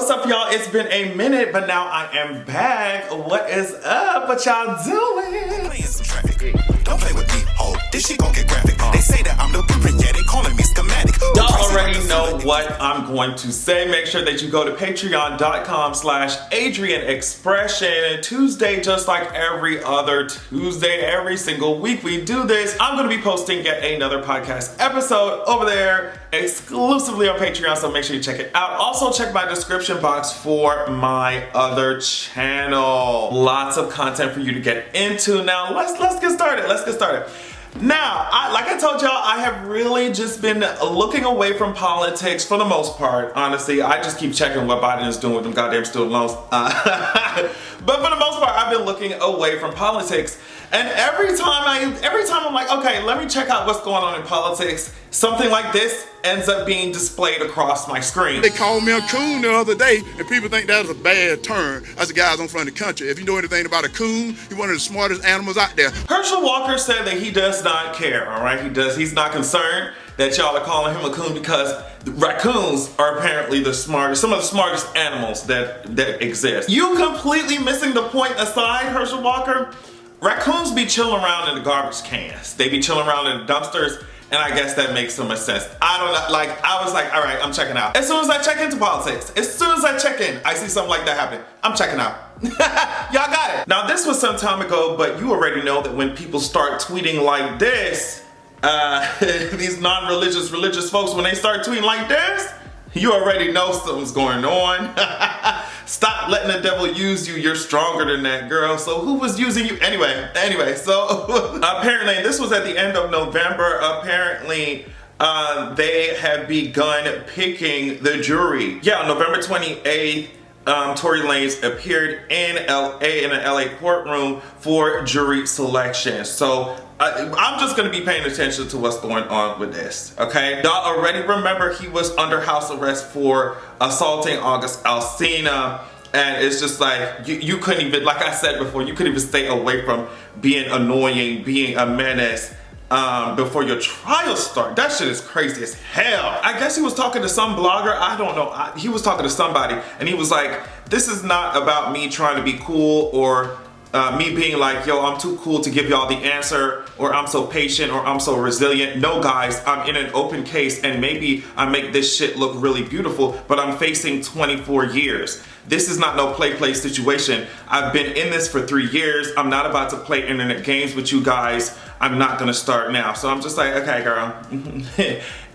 What's up, y'all? It's been a minute, but now I am back. What is up? What y'all doing? Playing some traffic. Don't play with me, ho. This shit gon' get graphic. They say that I'm the blueprint, yeah, they calling me schematic. Y'all already know what I'm going to say. Make sure that you go to patreon.com/AdrianExpression. Tuesday, just like every other Tuesday, every single week we do this. I'm gonna be posting yet another podcast episode over there exclusively on Patreon, so make sure you check it out. Also, check my description box for my other channel. Lots of content for you to get into. Now, let's get started. Let's get started. Now, like I told y'all, I have really just been looking away from politics for the most part. Honestly, I just keep checking what Biden is doing with them goddamn student loans. But for the most part, I've been looking away from politics. And every time I'm like, okay, let me check out what's going on in politics, something like this ends up being displayed across my screen. They called me a coon the other day, and people think that is a bad term. That's the guys on front of the country. If you know anything about a coon, he's one of the smartest animals out there. Herschel Walker said that he does not care, all right? He's not concerned that y'all are calling him a coon because raccoons are apparently some of the smartest animals that exist. You completely missing the point aside, Herschel Walker. Raccoons be chilling around in the garbage cans. They be chilling around in the dumpsters, and I guess that makes so much sense. I don't know, I was like, all right, I'm checking out. As soon as I check into politics, I see something like that happening, I'm checking out. Y'all got it. Now, this was some time ago, but you already know that when people start tweeting like this, these non-religious, religious folks, when they start tweeting like this, you already know something's going on. Stop letting the devil use you. You're stronger than that, girl. So who was using you? Anyway, so apparently, this was at the end of November. Apparently, they have begun picking the jury. Yeah, on November 28th, Tory Lanez appeared in LA, in an LA courtroom for jury selection. So I'm just gonna be paying attention to what's going on with this, okay? Y'all already remember he was under house arrest for assaulting August Alsina, and it's just like, you couldn't even, like I said before, you couldn't even stay away from being annoying, being a menace, before your trial start. That shit is crazy as hell. I guess he was talking to some blogger, I don't know, he was talking to somebody, and he was like, this is not about me trying to be cool or me being like, yo, I'm too cool to give y'all the answer, or I'm so patient, or I'm so resilient. No, guys, I'm in an open case, and maybe I make this shit look really beautiful, but I'm facing 24 years. This is not no play situation. I've been in this for 3 years. I'm not about to play internet games with you guys. I'm not gonna start now. So I'm just like, okay, girl.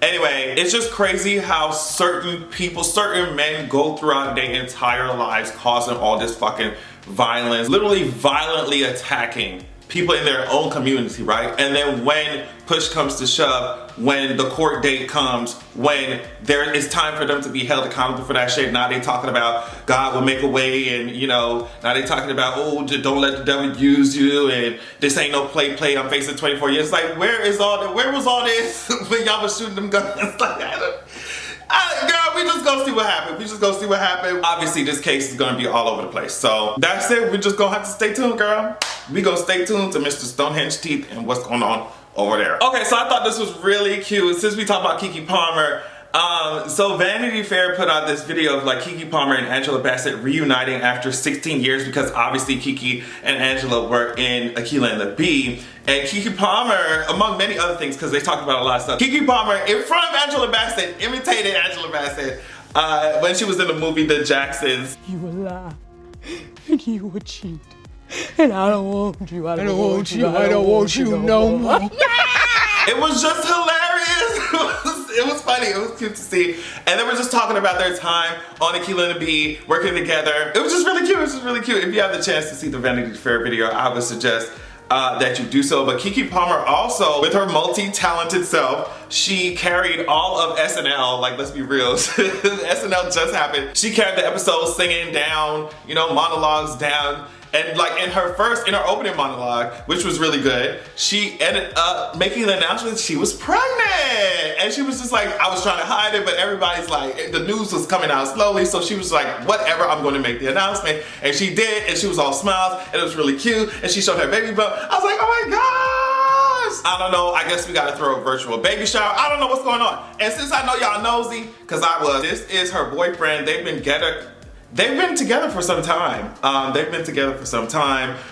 Anyway, it's just crazy how certain people, certain men go throughout their entire lives causing all this fucking violence, literally violently attacking people in their own community, right? And then when push comes to shove, when the court date comes, when there is time for them to be held accountable for that shit, now they talking about God will make a way, and you know, now they talking about, oh, don't let the devil use you, and this ain't no play, I'm facing 24 years. It's like, where was all this when y'all was shooting them guns? Like, girl, we just gonna see what happens. Obviously, this case is gonna be all over the place. So that's it. We just gonna have to stay tuned, girl. We gonna stay tuned to Mr. Stonehenge Teeth and what's going on over there. Okay, so I thought this was really cute. Since we talked about Keke Palmer, so Vanity Fair put out this video of like Keke Palmer and Angela Bassett reuniting after 16 years because obviously Keke and Angela were in Aquila and the Bee. And Keke Palmer, among many other things, because they talked about a lot of stuff, Keke Palmer, in front of Angela Bassett, imitated Angela Bassett when she was in the movie The Jacksons. You will lie, and you will cheat, and I don't want you, I don't want you no more. It was just hilarious. It was funny. It was cute to see. And they were just talking about their time on Aquila and the Bee, working together. It was just really cute. If you have the chance to see the Vanity Fair video, I would suggest that you do so. But Keke Palmer also, with her multi-talented self, she carried all of SNL, like, let's be real, SNL just happened. She carried the episode singing down, you know, monologues down. And like in her opening monologue, which was really good, she ended up making the announcement she was pregnant. And she was just like, I was trying to hide it, but everybody's like, the news was coming out slowly. So she was like, whatever, I'm going to make the announcement. And she did, and she was all smiles, and it was really cute. And she showed her baby bump. I was like, oh my gosh. I don't know, I guess we gotta throw a virtual baby shower. I don't know what's going on. And since I know y'all nosy, cause I was, this is her boyfriend. They've been they've been together for some time.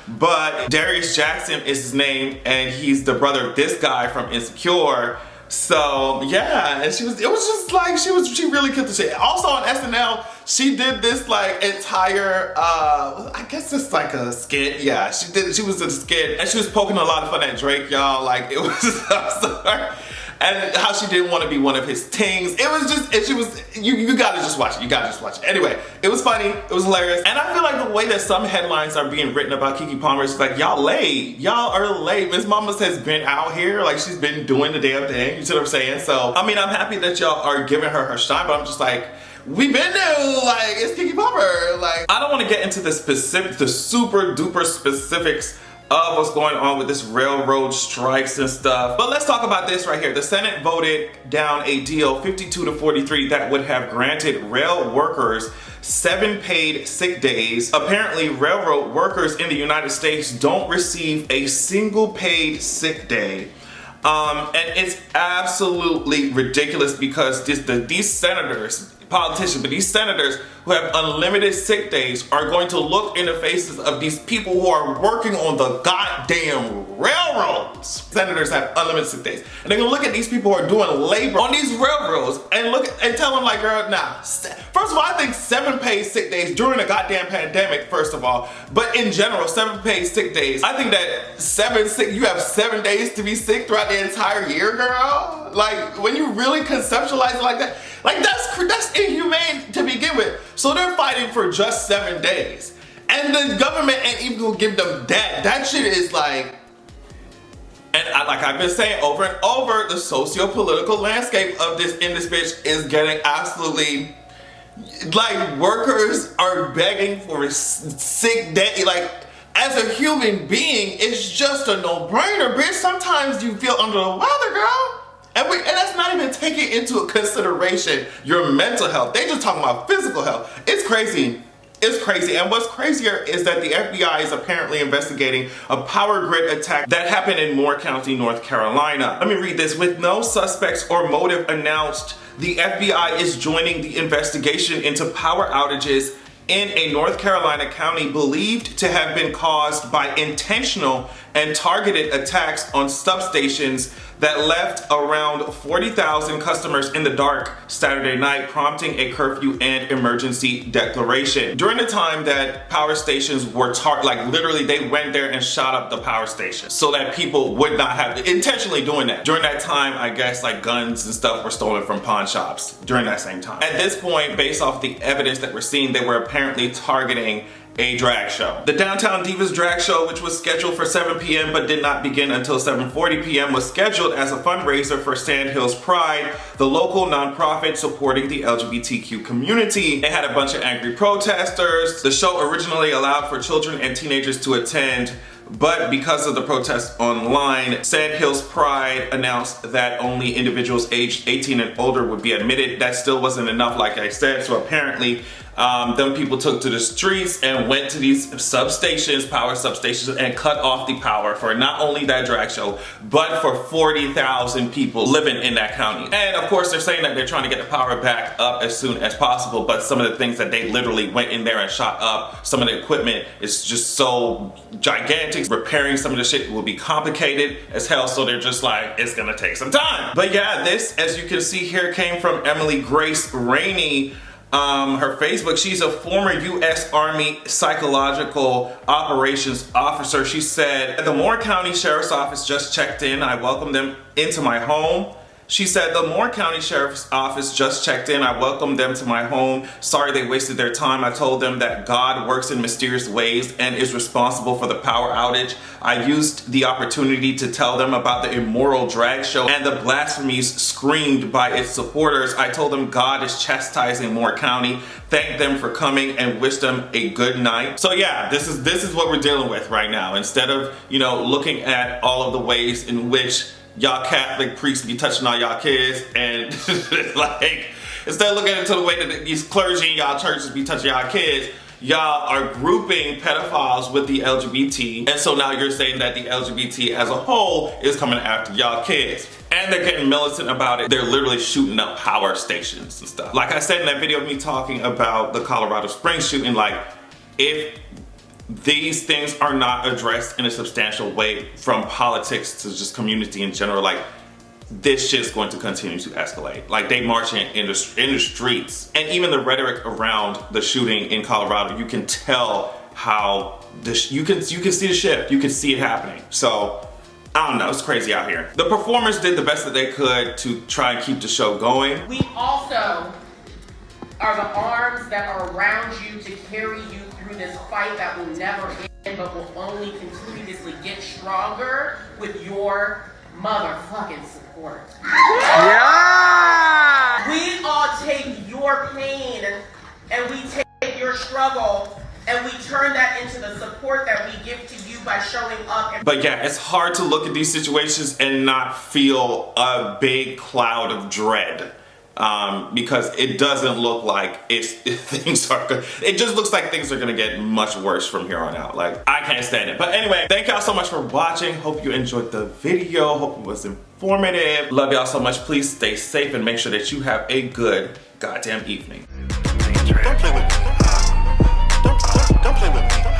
But Darius Jackson is his name, and he's the brother of this guy from Insecure. So yeah, and she really killed the shit. Also on SNL, she did this like entire, I guess it's like a skit. Yeah, she was in a skit, and she was poking a lot of fun at Drake, y'all. Like it was, I'm sorry. And how she didn't want to be one of his tings. It was just, you gotta just watch it. You gotta just watch it. Anyway, it was funny. It was hilarious. And I feel like the way that some headlines are being written about Keke Palmer is like, y'all late. Y'all are late. Miss Mamas has been out here. Like, she's been doing the damn thing. You see what I'm saying? So, I mean, I'm happy that y'all are giving her shine, but I'm just like, we been there. Like, it's Keke Palmer. Like, I don't want to get into the super duper specifics of what's going on with this railroad strikes and stuff. But let's talk about this right here. The Senate voted down a deal 52-43 that would have granted rail workers 7 paid sick days. Apparently, railroad workers in the United States don't receive a single paid sick day. And it's absolutely ridiculous because these senators, politicians, but these senators who have unlimited sick days are going to look in the faces of these people who are working on the goddamn railroads. Senators have unlimited sick days. And they're gonna look at these people who are doing labor on these railroads and look and tell them like, girl, nah. First of all, I think 7 paid sick days during a goddamn pandemic, first of all, but in general, 7 paid sick days. I think that you have 7 days to be sick throughout the entire year, girl. Like, when you really conceptualize it like that, like that's inhumane to begin with. So they're fighting for just 7 days. And the government ain't even gonna give them that. That shit is like, and like I've been saying over and over, the socio-political landscape of this bitch is getting absolutely, like, workers are begging for a sick day. Like, as a human being, it's just a no-brainer, bitch. Sometimes you feel under the weather, girl. And that's not even taking into consideration your mental health. They just talking about physical health. It's crazy. It's crazy. And what's crazier is that the FBI is apparently investigating a power grid attack that happened in Moore County, North Carolina. Let me read this. With no suspects or motive announced, the FBI is joining the investigation into power outages in a North Carolina county believed to have been caused by intentional and targeted attacks on substations that left around 40,000 customers in the dark Saturday night, prompting a curfew and emergency declaration. During the time that power stations were like literally they went there and shot up the power station so that people would not have, intentionally doing that. During that time, I guess like guns and stuff were stolen from pawn shops during that same time. At this point, based off the evidence that we're seeing, they were apparently targeting a drag show. The Downtown Divas drag show, which was scheduled for 7 p.m. but did not begin until 7:40 p.m. was scheduled as a fundraiser for Sandhills Pride, the local nonprofit supporting the LGBTQ community. They had a bunch of angry protesters. The show originally allowed for children and teenagers to attend, but because of the protests online, Sandhills Pride announced that only individuals aged 18 and older would be admitted. That still wasn't enough, like I said, so apparently them people took to the streets and went to these substations, power substations, and cut off the power for not only that drag show, but for 40,000 people living in that county. And of course, they're saying that they're trying to get the power back up as soon as possible, but some of the things that they literally went in there and shot up, some of the equipment is just so gigantic. Repairing some of the shit will be complicated as hell, so they're just like, it's gonna take some time. But yeah, this, as you can see here, came from Emily Grace Rainey. Her Facebook, she's a former U.S. Army Psychological Operations Officer. She said, the Moore County Sheriff's Office just checked in. I welcomed them into my home. She said, the Moore County Sheriff's Office just checked in. I welcomed them to my home. Sorry they wasted their time. I told them that God works in mysterious ways and is responsible for the power outage. I used the opportunity to tell them about the immoral drag show and the blasphemies screamed by its supporters. I told them God is chastising Moore County. Thank them for coming and wish them a good night. So yeah, this is what we're dealing with right now. Instead of, you know, looking at all of the ways in which y'all Catholic priests be touching all y'all kids, and like, instead of looking into the way that these clergy in y'all churches be touching y'all kids, y'all are grouping pedophiles with the LGBT, and so now you're saying that the LGBT as a whole is coming after y'all kids. And they're getting militant about it. They're literally shooting up power stations and stuff. Like I said in that video of me talking about the Colorado Springs shooting, like, if these things are not addressed in a substantial way, from politics to just community in general, like, this shit's going to continue to escalate. Like, they marching in the streets, and even the rhetoric around the shooting in Colorado, you can tell how you can see the shift. You can see it happening. So I don't know, it's crazy out here. The performers did the best that they could to try and keep the show going. We also are the arms that are around you to carry you through this fight that will never end, but will only continuously get stronger with your motherfucking support. Yeah! We all take your pain and we take your struggle and we turn that into the support that we give to you by showing up. But yeah, it's hard to look at these situations and not feel a big cloud of dread. Because it doesn't look like things are good. It just looks like things are gonna get much worse from here on out. Like, I can't stand it. But anyway, thank y'all so much for watching. Hope you enjoyed the video. Hope it was informative. Love y'all so much. Please stay safe and make sure that you have a good goddamn evening. Don't play with me. Don't play with me.